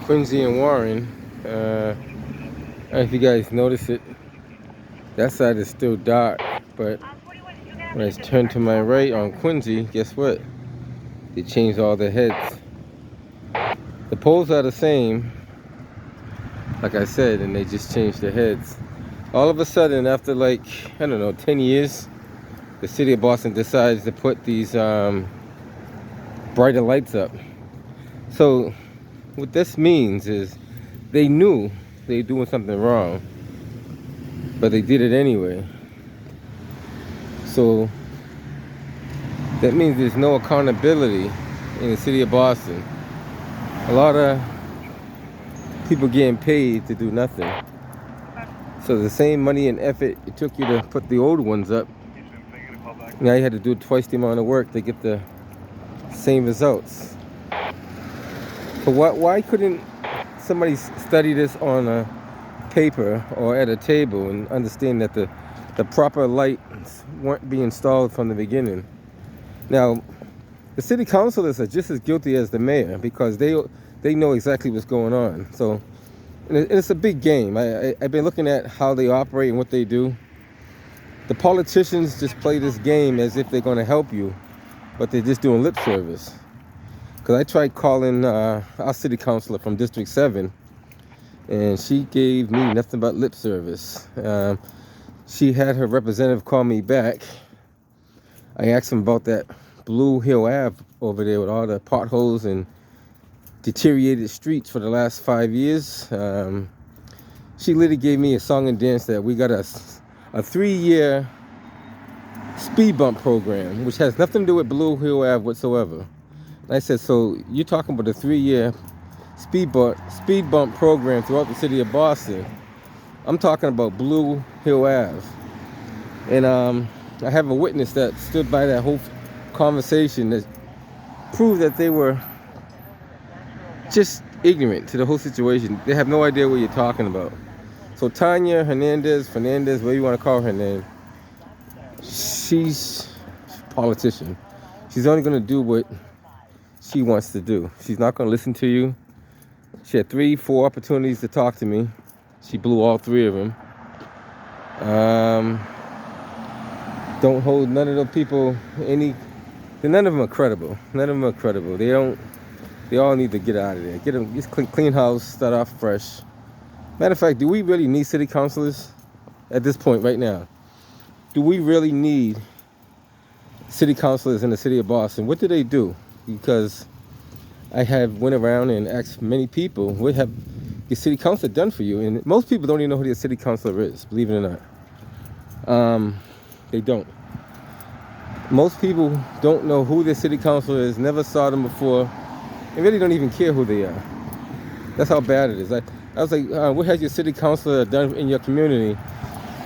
Quincy and Warren. I don't know if you guys notice it. That side is still dark, but when it's turned to my right on Quincy, guess what? They changed all the heads. The poles are the same, like I said, and they just changed the heads. All of a sudden, after like, I don't know, 10 years, the city of Boston decides to put these brighter lights up. So what this means is they knew they were doing something wrong, but they did it anyway. So that means there's no accountability in the city of Boston. A lot of people getting paid to do nothing. So the same money and effort it took you to put the old ones up, now you had to do twice the amount of work to get the same results. But why couldn't somebody study this on a paper or at a table and understand that the proper lights weren't being installed from the beginning? Now, the city councilors are just as guilty as the mayor because they know exactly what's going on. So it's a big game. I've been looking at how they operate and what they do. The politicians just play this game as if they're going to help you, but they're just doing lip service. Because I tried calling our city councilor from District 7, and she gave me nothing but lip service. She had her representative call me back. I asked him about that Blue Hill Ave over there with all the potholes and deteriorated streets for the last 5 years. She literally gave me a song and dance that we got a 3-year speed bump program, which has nothing to do with Blue Hill Ave whatsoever. I said, so you're talking about a 3-year speed bump program throughout the city of Boston. I'm talking about Blue Hill Ave. And I have a witness that stood by that whole conversation that proved that they were just ignorant to the whole situation. They have no idea what you're talking about. So Tanya Fernandez, whatever you want to call her name, she's a politician. She's only going to do what she wants to do. She's not going to listen to you. She had 3-4 opportunities to talk to me. She blew all 3 of them. Don't hold none of those people none of them are credible. None of them are credible. They all need to get out of there. Get them, just clean house, start off fresh. Matter of fact, do we really need city councilors at this point right now? Do we really need city councilors in the city of Boston? What do they do? Because I have went around and asked many people, what have your city councilor done for you? And most people don't even know who their city councilor is, believe it or not. They don't. Most people don't know who their city councilor is, never saw them before, and really don't even care who they are. That's how bad it is. I was like, what has your city councilor done in your community?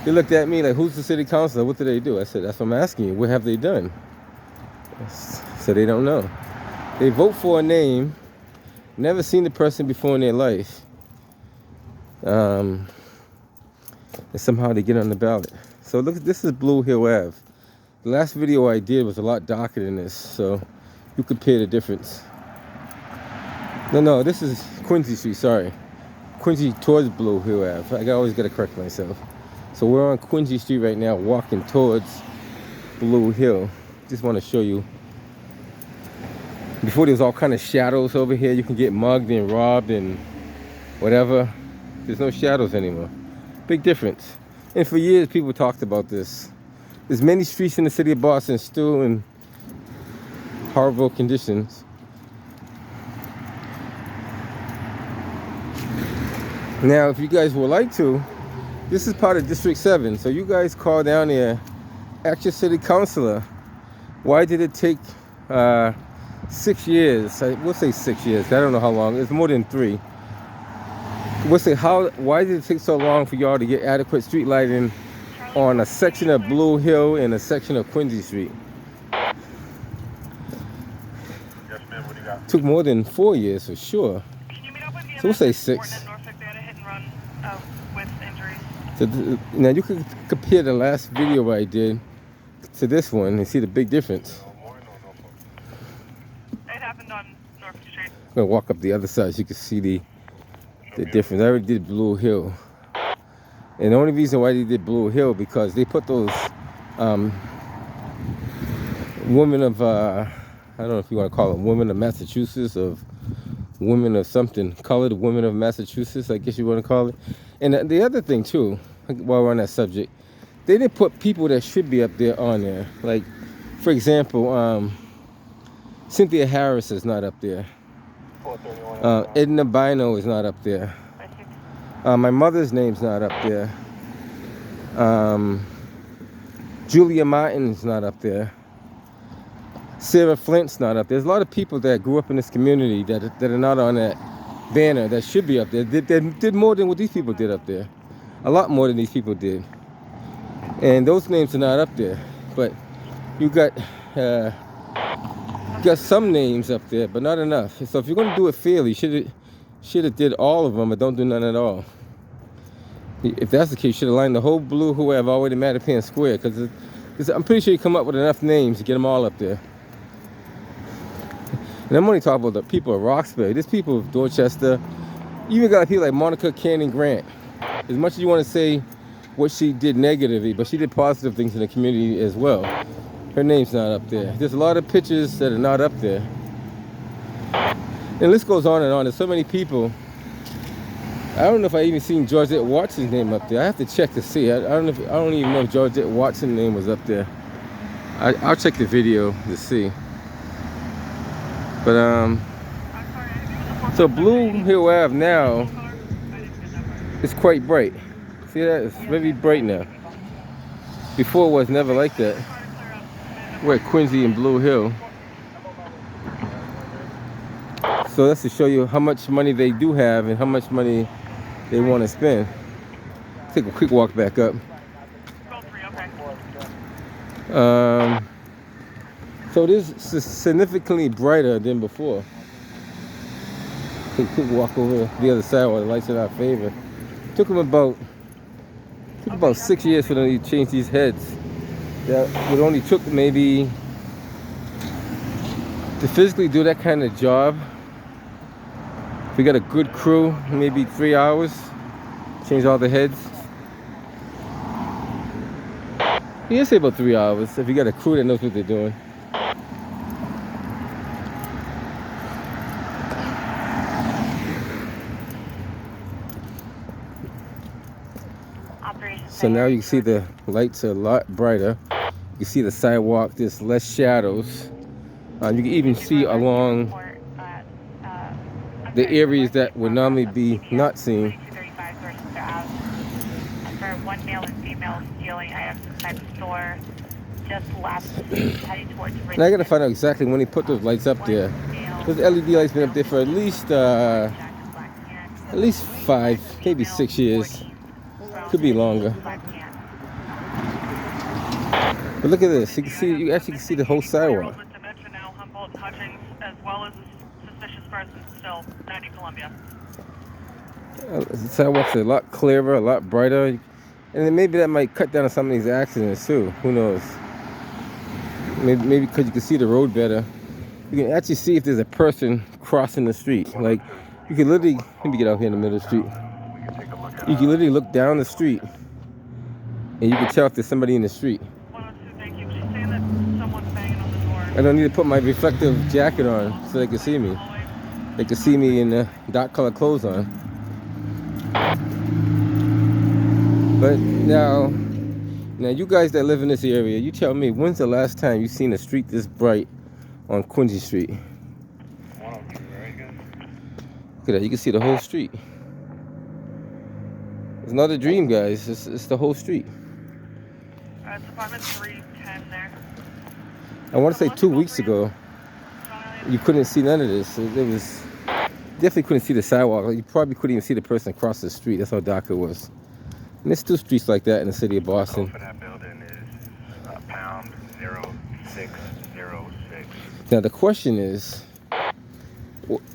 They looked at me like, who's the city councilor? What do they do? I said, that's what I'm asking you. What have they done? So they don't know. They vote for a name, never seen the person before in their life. And somehow they get on the ballot. So look, this is Blue Hill Ave. The last video I did was a lot darker than this, so you compare the difference. No, this is Quincy Street, sorry. Quincy towards Blue Hill Ave. I always got to correct myself. So we're on Quincy Street right now, walking towards Blue Hill. Just want to show you. Before there was all kind of shadows over here. You can get mugged and robbed and whatever. There's no shadows anymore. Big difference. And for years, people talked about this. There's many streets in the city of Boston still in horrible conditions. Now, if you guys would like to, this is part of District 7. So you guys call down there, ask your city councilor, why did it take 6 years? We'll say 6 years. I don't know how long. It's more than 3. We'll say, why did it take so long for y'all to get adequate street lighting on a section of Blue Hill and a section of Quincy Street? Yes, ma'am. What do you got? Took more than 4 years for sure. So we'll say 6. So now you can compare the last video I did to this one and see the big difference. It happened on Norfolk Street. I'm gonna walk up the other side so you can see the the difference. I already did Blue Hill. And the only reason why they did Blue Hill, because they put those women of, I don't know if you want to call them women of Massachusetts, of women of something, colored women of Massachusetts, I guess you want to call it. And the other thing too, while we're on that subject, they didn't put people that should be up there on there. Like, for example, Cynthia Harris is not up there. Edna Bino is not up there. My mother's name's not up there. Julia Martin's not up there. Sarah Flint's not up there. There's a lot of people that grew up in this community that are not on that banner that should be up there. They did more than what these people did up there. A lot more than these people did. And those names are not up there. But you got some names up there, but not enough. So if you're going to do it fairly, should have did all of them, but don't do none at all. If that's the case, you should have lined the whole Blue whoever all the way to Mattapan Square, because I'm pretty sure you come up with enough names to get them all up there. And I'm only talking about the people of Roxbury. There's people of Dorchester. You even got people like Monica Cannon Grant. As much as you want to say what she did negatively, but she did positive things in the community as well. Her name's not up there. There's a lot of pictures that are not up there. And the list goes on and on. There's so many people. I don't know if I even seen Georgette Watson's name up there. I have to check to see. I don't even know if Georgette Watson's name was up there. I'll check the video to see. But so Blue Hill Ave now is quite bright. See that? It's very bright now. Before it was never like that. We're at Quincy and Blue Hill. So that's to show you how much money they do have and how much money they want to spend. Take a quick walk back up. So it is significantly brighter than before. Take a quick walk over the other side while the lights are in our favor. Took them about 6 years for them to change these heads. That would only took maybe to physically do that kind of job. If we got a good crew, maybe 3 hours, change all the heads. Yeah, say about 3 hours if you got a crew that knows what they're doing. So now you can see the lights are a lot brighter. You can see the sidewalk, there's less shadows. You can even see along the areas that would normally be not seen. For one male and female stealing items inside the store, just left, heading towards Richmond. Now I gotta find out exactly when they put those lights up there. Those LED lights been up there for at least 5, maybe 6 years. Could be longer. But look at this. You actually can see the whole sidewalk. The sidewalks are a lot clearer, a lot brighter, and then maybe that might cut down on some of these accidents too. Who knows? Maybe because you can see the road better. You can actually see if there's a person crossing the street. Like you can literally, let me get out here in the middle of the street. You can literally look down the street, and you can tell if there's somebody in the street. I don't need to put my reflective jacket on so they can see me. They can see me in the dark color clothes on. But now you guys that live in this area, you tell me, when's the last time you seen a street this bright on Quincy Street? Look at that, you can see the whole street. It's not a dream, guys. It's the whole street. It's apartment 310 there. I want to say 2 weeks ago, you couldn't see none of this. It was definitely couldn't see the sidewalk. You probably couldn't even see the person across the street. That's how dark it was. And there's 2 streets like that in the city of Boston. The code for that building is pound 0606. Now the question is,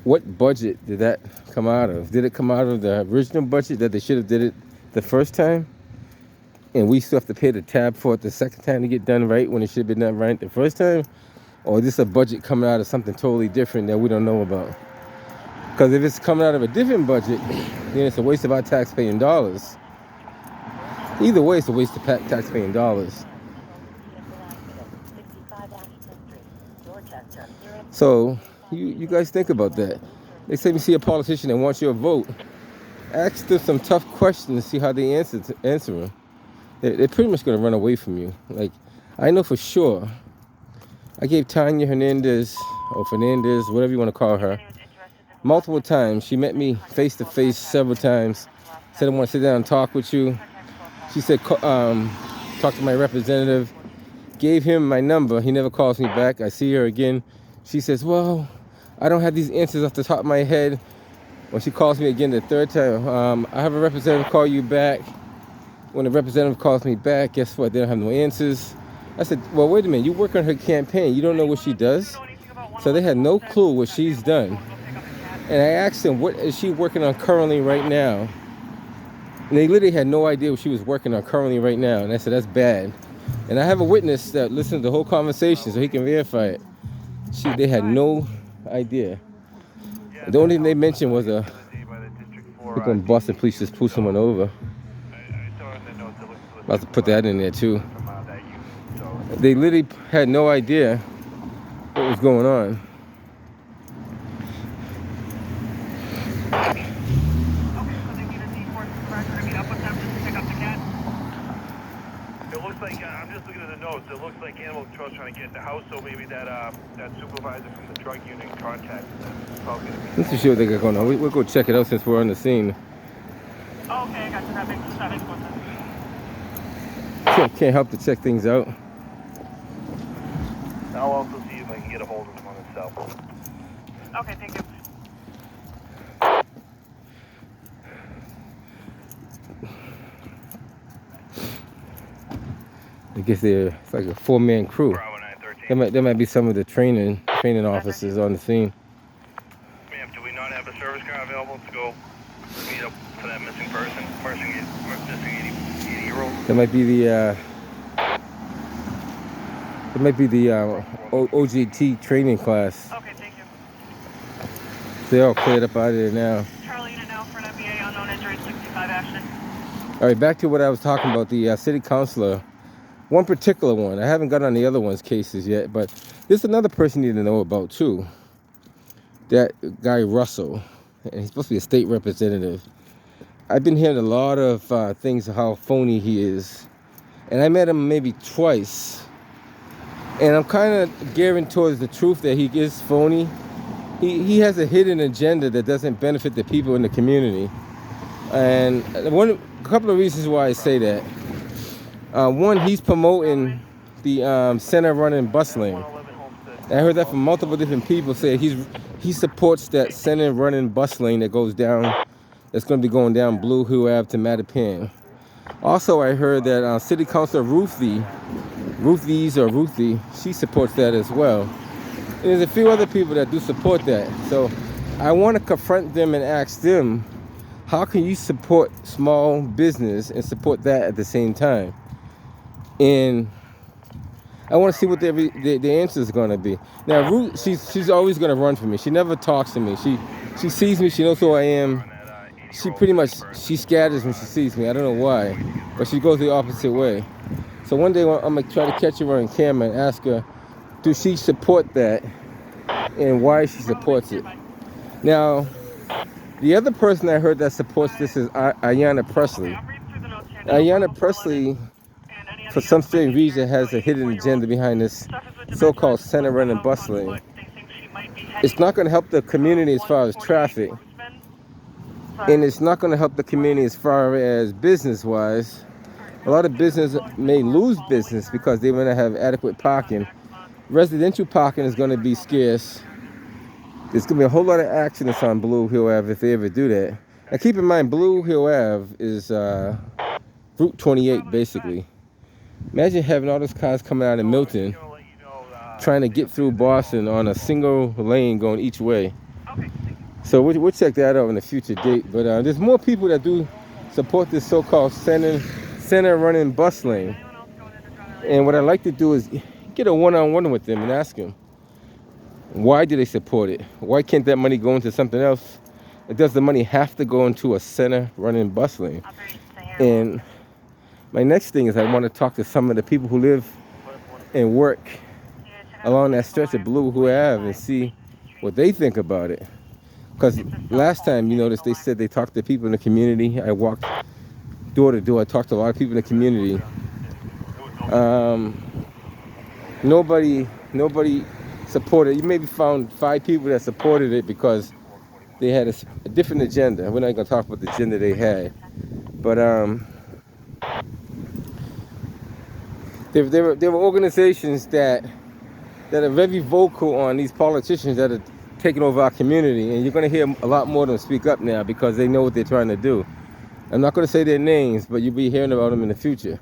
what budget did that come out of? Did it come out of the original budget that they should have did it the first time? And we still have to pay the tab for it the second time to get done right when it should have been done right the first time? Or is this a budget coming out of something totally different that we don't know about? Because if it's coming out of a different budget, then it's a waste of our taxpaying dollars. Either way, it's a waste of taxpaying dollars. So you guys think about that. They say you see a politician that wants your vote, ask them some tough questions, see how they answer them. They're pretty much going to run away from you. Like, I know for sure. I gave Tanya Hernandez, or Fernandez, whatever you want to call her, multiple times. She met me face to face several times. Said, I want to sit down and talk with you. She said, talk to my representative. Gave him my number. He never calls me back. I see her again. She says, well, I don't have these answers off the top of my head. When she calls me again the third time, I have a representative call you back. When the representative calls me back, guess what? They don't have no answers. I said, well, wait a minute. You work on her campaign. You don't know what she does? So they had no clue what she's done. And I asked them, what is she working on currently right now? And they literally had no idea what she was working on currently right now. And I said, that's bad. And I have a witness that listened to the whole conversation so he can verify it. They had no idea. The only thing they mentioned was they're going to Boston police just pull someone over. About to put that in there too. They literally had no idea what was going on. It looks like, I'm just looking at the notes, it looks like animal control's trying to get in the house, so maybe that supervisor from the drug unit contacted them. Probably gonna be. Let's see what they got going on. We'll go check it out since we're on the scene. Oh, okay, I got you. That makes more sense. Can't help to check things out. I'll also see if I can get a hold of him on his cell phone. Okay, thank you. I guess it's like a 4-man crew. Bravo 913. There might be some of the training officers on the scene. Ma'am, do we not have a service car available to go meet up for that missing person? Missing 80-year-old? There might be the OJT training class. Okay, thank you. They're all cleared up out of there now. Charlie, unit now for an MBA unknown injury 65 Ashton. All right, back to what I was talking about, the city councilor. One particular one. I haven't got on the other one's cases yet, but there's another person you need to know about too. That guy Russell, and he's supposed to be a state representative. I've been hearing a lot of things of how phony he is. And I met him maybe twice. And I'm kind of gearing towards the truth that he is phony. He has a hidden agenda that doesn't benefit the people in the community. And a couple of reasons why I say that. One, he's promoting the center running bus lane. I heard that from multiple different people say he supports that center running bus lane that goes down, that's going to be going down Blue Hill Ave to Mattapan. Also, I heard that City Councilor Ruthie, she supports that as well. And there's a few other people that do support that. So I want to confront them and ask them, how can you support small business and support that at the same time? And I want to see what the answer is going to be. Now, Ruth, she's always going to run for me. She never talks to me. She sees me. She knows who I am. She scatters when she sees me. I don't know why, but she goes the opposite way. So one day I'm going to try to catch her on camera and ask her, does she support that and why she supports it? Now, the other person I heard that supports this is Ayanna Presley. Ayanna Presley, for some strange reason, has a hidden agenda behind this so-called center running bus lane. It's not going to help the community as far as traffic, and it's not going to help the community as far as business-wise. A lot of business may lose business because they may not have adequate parking. Residential parking is going to be scarce. There's going to be a whole lot of accidents on Blue Hill Ave if they ever do that. And keep in mind, Blue Hill Ave is Route 28, basically. Imagine having all those cars coming out of Milton, trying to get through Boston on a single lane going each way. So we'll check that out in a future date. But there's more people that do support this so-called center running bus lane. And what I like to do is get a one-on-one with them and ask them, why do they support it? Why can't that money go into something else does the money have to go into a center running bus lane? And my next thing is I want to talk to some of the people who live and work along that stretch of Blue Who Ave and see what they think about it. Because last time, you noticed, they said they talked to people in the community. I walked door to door. I talked to a lot of people in the community. Nobody supported. You maybe found 5 people that supported it because they had a different agenda. We're not going to talk about the agenda they had. But there were organizations that are very vocal on these politicians that are taking over our community, and you're going to hear a lot more of them speak up now because they know what they're trying to do. I'm not going to say their names, but you'll be hearing about them in the future.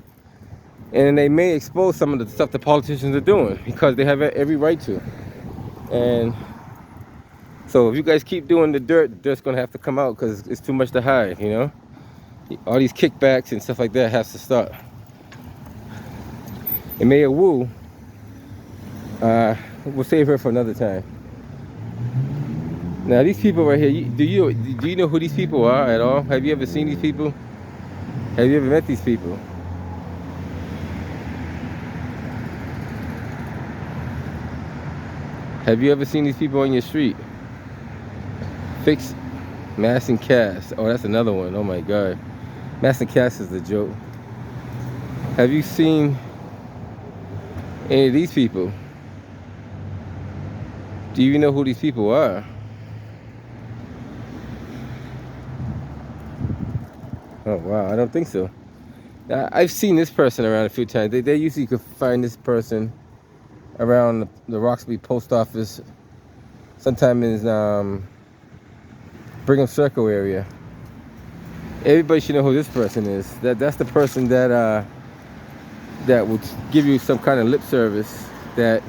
And they may expose some of the stuff the politicians are doing because they have every right to. And so if you guys keep doing the dirt's going to have to come out because it's too much to hide, you know? All these kickbacks and stuff like that has to stop. And Mayor Wu, we'll save her for another time. Now these people right here, do you know who these people are at all? Have you ever seen these people? Have you ever met these people? Have you ever seen these people on your street? Fix, Mass and Cast. Oh, that's another one. Oh my God. Mass and Cast is a joke. Have you seen any of these people? Do you know who these people are? Oh wow, I don't think so. I've seen this person around a few times. They usually could find this person around the Roxbury post office, sometime in Brigham Circle area. Everybody should know who this person is. That's the person that will give you some kind of lip service that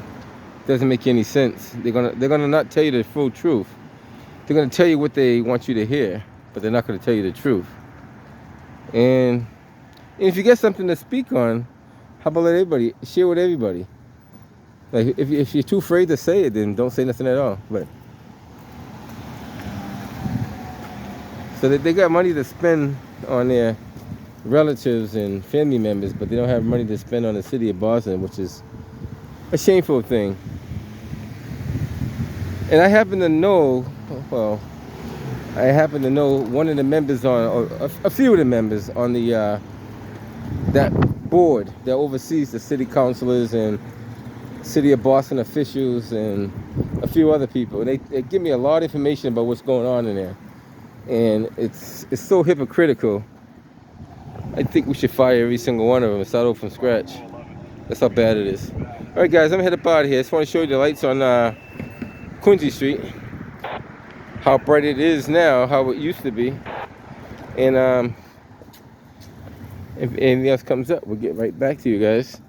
doesn't make any sense. They're gonna not tell you the full truth. They're gonna tell you what they want you to hear, but they're not gonna tell you the truth. And if you get something to speak on, how about let everybody share with everybody? Like if you're too afraid to say it, then don't say nothing at all. But so they got money to spend on their relatives and family members, but they don't have money to spend on the city of Boston, which is a shameful thing. And I happen to know, one of the members or a few of the members on the that board that oversees the city councilors and city of Boston officials and a few other people. And they give me a lot of information about what's going on in there. And it's so hypocritical. I think we should fire every single one of them and start over from scratch. That's how bad it is. All right, guys, I'm headed up out of here. I just want to show you the lights on Quincy Street. How bright it is now, how it used to be. And if anything else comes up, we'll get right back to you guys.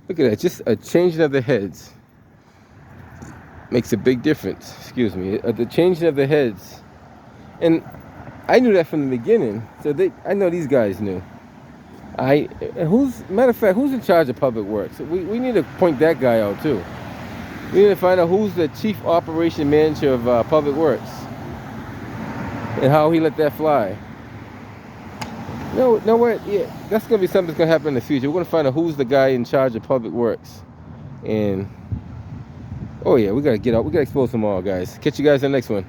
Look at that, just a changing of the heads makes a big difference. Excuse me, the changing of the heads. And I knew that from the beginning, so I know these guys knew. Matter of fact, who's in charge of public works? We need to point that guy out too. We need to find out who's the chief operation manager of public works and how he let that fly. No, what? Yeah, that's gonna be something that's gonna happen in the future. We're gonna find out who's the guy in charge of public works, and oh yeah, we gotta get out. We gotta expose them all, guys. Catch you guys in the next one.